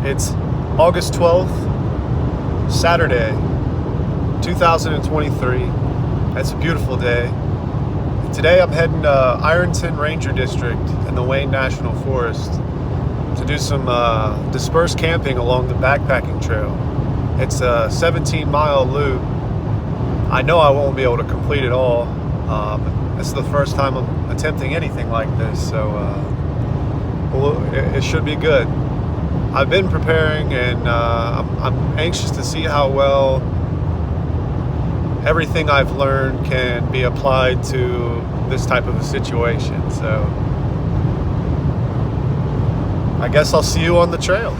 It's August 12th, Saturday, 2023. It's a beautiful day. Today I'm heading to Ironton Ranger District in the Wayne National Forest to do some dispersed camping along the backpacking trail. It's a 17-mile loop. I know I won't be able to complete it all. This is the first time I'm attempting anything like this, so it should be good. I've been preparing, and I'm anxious to see how well everything I've learned can be applied to this type of a situation. So I guess I'll see you on the trail.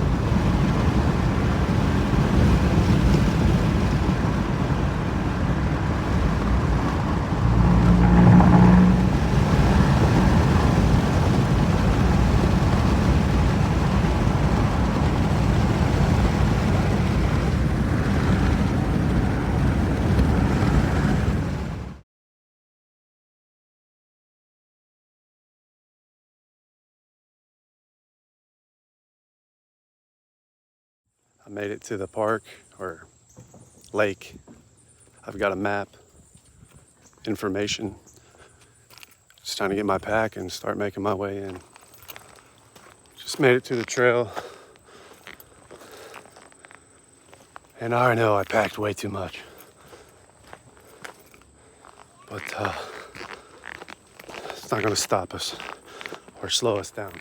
I made it to the park or lake. I've got a map, information. It's time to get my pack and start making my way in. Just made it to the trail. And I know I packed way too much. But it's not gonna stop us or slow us down.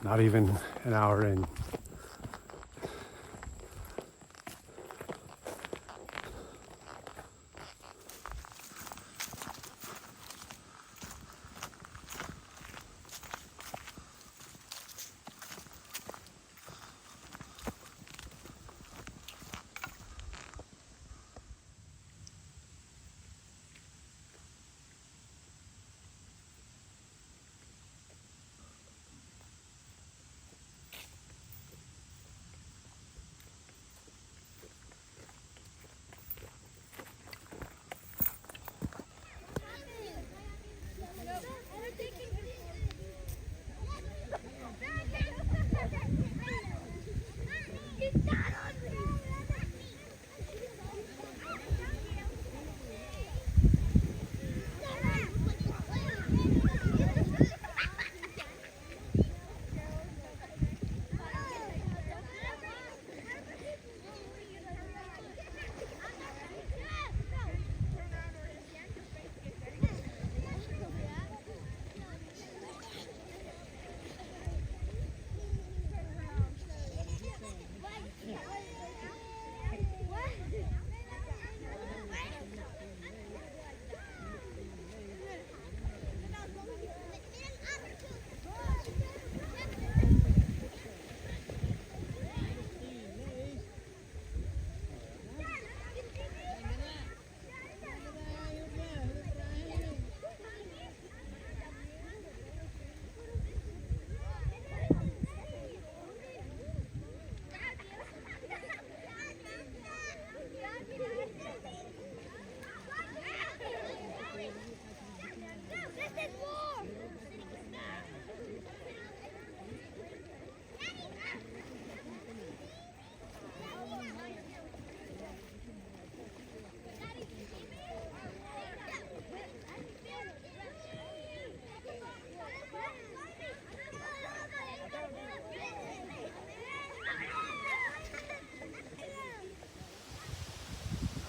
Not even an hour in.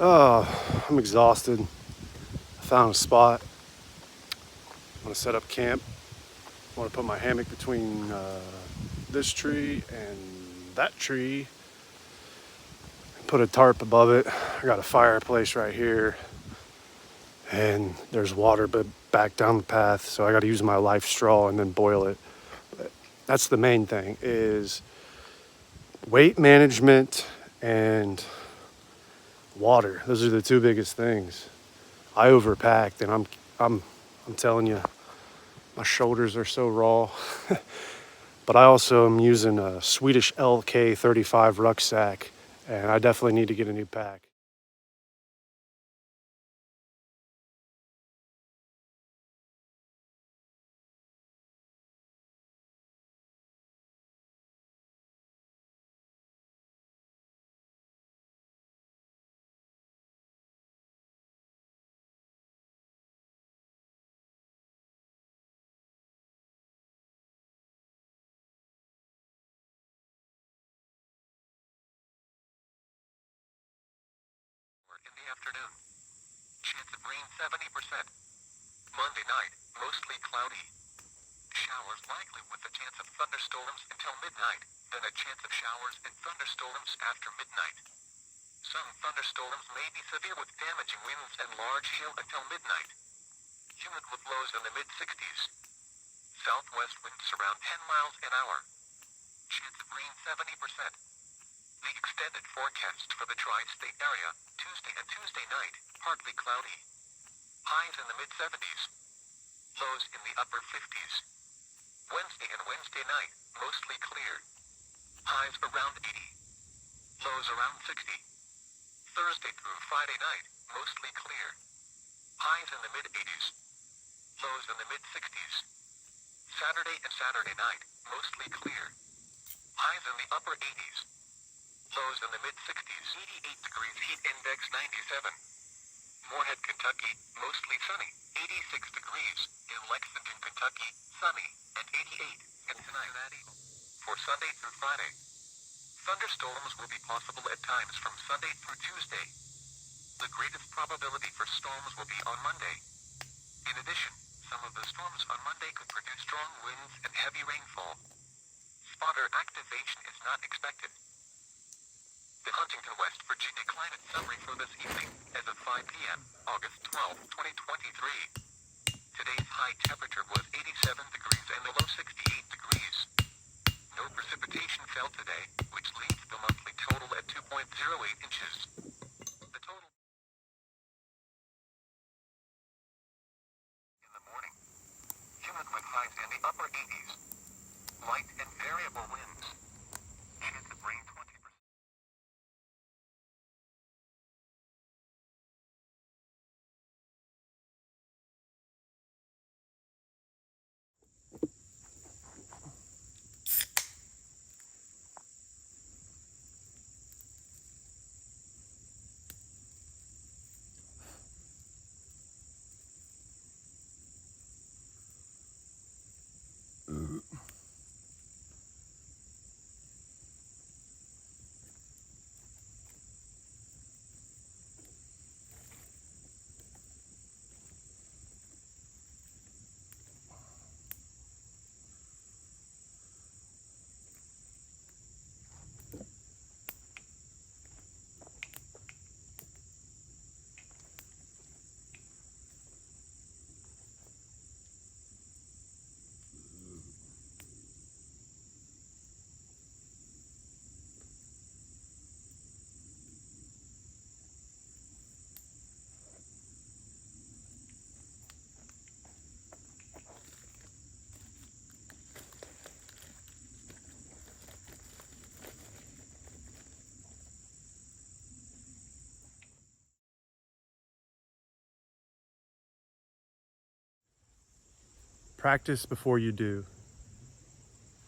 Oh, I'm exhausted. I found a spot. I want to set up camp. I want to put my hammock between this tree and that tree. Put a tarp above it. I got a fireplace right here. And there's water but back down the path, so I got to use my life straw and then boil it. That's the main thing, is weight management and water. Those are the two biggest things. I overpacked, and I'm telling you, my shoulders are so raw. But I also am using a Swedish LK35 rucksack, and I definitely need to get a new pack. In the afternoon. Chance of rain 70%. Monday night, mostly cloudy. Showers likely with a chance of thunderstorms until midnight, then a chance of showers and thunderstorms after midnight. Some thunderstorms may be severe with damaging winds and large hail until midnight. Humid with lows in the mid-60s. Southwest winds around 10 miles an hour. Chance of rain 70%. The extended forecast for the tri-state area, Tuesday and Tuesday night, partly cloudy. Highs in the mid-70s. Lows in the upper 50s. Wednesday and Wednesday night, mostly clear. Highs around 80. Lows around 60. Thursday through Friday night, mostly clear. Highs in the mid-80s. Lows in the mid-60s. Saturday and Saturday night, mostly clear. Highs in the upper 80s. Lows in the mid-60s. 88 degrees heat index 97. Moorhead, Kentucky, mostly sunny. 86 degrees. In Lexington, Kentucky, sunny. And 88 in Cincinnati. For Sunday through Friday. Thunderstorms will be possible at times from Sunday through Tuesday. The greatest probability for storms will be on Monday. In addition, some of the storms on Monday could produce strong winds and heavy rainfall. Spotter activation is not expected. The Huntington, West Virginia climate summary for this evening, as of 5 p.m., August 12, 2023. Today's high temperature was 87 degrees and the low 68 degrees. No precipitation fell today, which leaves the monthly total at 2.08 inches. The total in the morning. Humid with highs in the upper 80s. Light and variable winds. Chance of rain 20%. Practice before you do.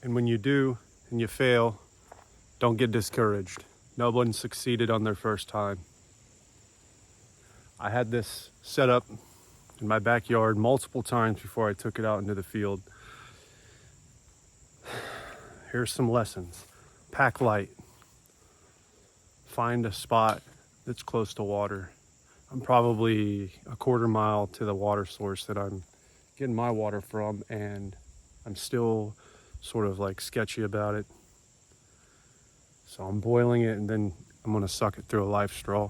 And when you do and you fail, don't get discouraged. No one succeeded on their first time. I had this set up in my backyard multiple times before I took it out into the field. Here's some lessons. Pack light. Find a spot that's close to water. I'm probably a quarter mile to the water source that I'm getting my water from, and I'm still sort of like sketchy about it. So I'm boiling it and then I'm gonna suck it through a life straw.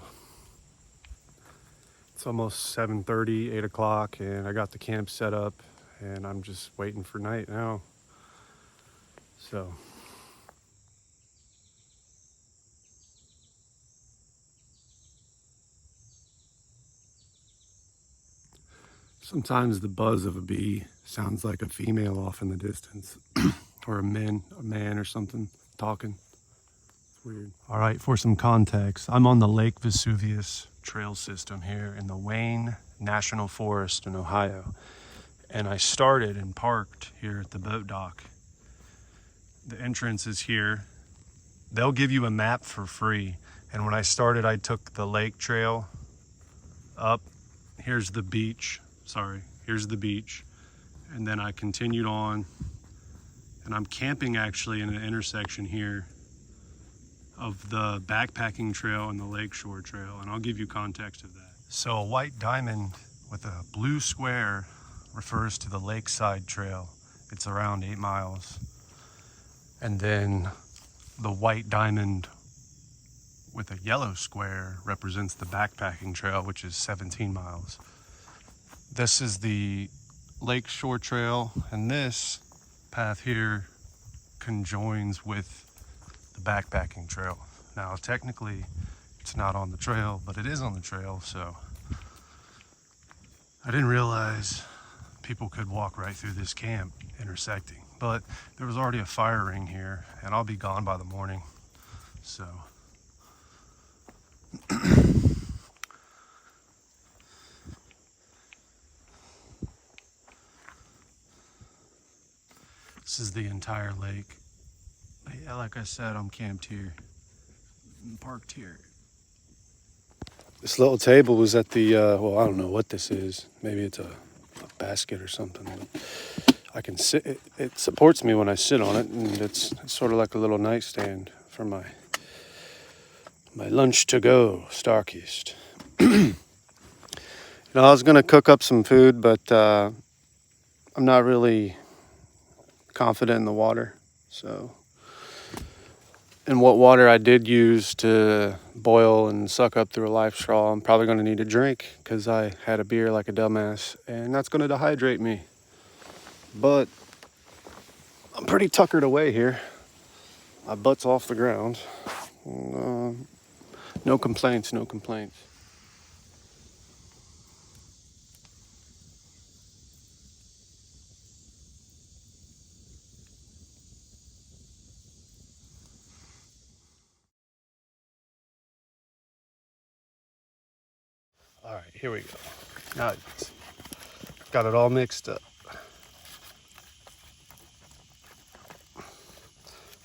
It's almost 7:30, 8 o'clock, and I got the camp set up and I'm just waiting for night now. So sometimes the buzz of a bee sounds like a female off in the distance or a man or something talking. It's weird. All right, for some context, I'm on the Lake Vesuvius trail system here in the Wayne National Forest in Ohio. And I started and parked here at the boat dock. The entrance is here. They'll give you a map for free. And when I started, I took the lake trail up. Here's the beach. Here's the beach. And then I continued on. And I'm camping actually in an intersection here of the backpacking trail and the Lakeshore trail. And I'll give you context of that. So a white diamond with a blue square refers to the lakeside trail. It's around 8 miles. And then the white diamond with a yellow square represents the backpacking trail, which is 17 miles. This is the Lakeshore trail, and this path here conjoins with the backpacking trail. Now, technically, it's not on the trail, but it is on the trail, so I didn't realize people could walk right through this camp intersecting, but there was already a fire ring here and I'll be gone by the morning. So this is the entire lake. But yeah, like I said, I'm camped here. I'm parked here. This little table was at the, well, I don't know what this is. Maybe it's a basket or something. I can sit, it supports me when I sit on it, and it's sort of like a little nightstand for my lunch to go, Starkist. You know, I was gonna cook up some food, but I'm not really confident in the water. So, and what water I did use to boil and suck up through a life straw, I'm probably gonna need a drink because I had a beer like a dumbass, and that's gonna dehydrate me. But I'm pretty tuckered away here. My butt's off the ground. No complaints, no complaints. All right, here we go. Now it's got it all mixed up.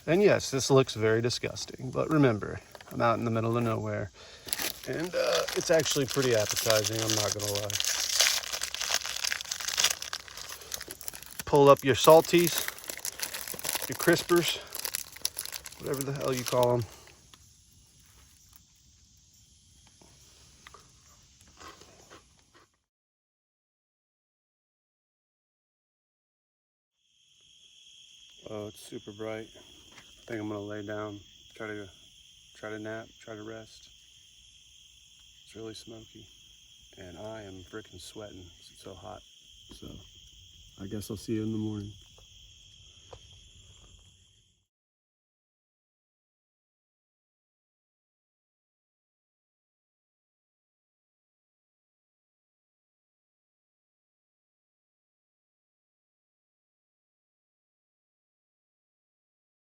And yes, this looks very disgusting, but remember, I'm out in the middle of nowhere, and it's actually pretty appetizing, I'm not gonna lie. Pull up your salties, your crispers, whatever the hell you call them. Oh, it's super bright. I think I'm gonna lay down, try to nap, try to rest. It's really smoky, and I am freaking sweating. It's so hot. So I guess I'll see you in the morning.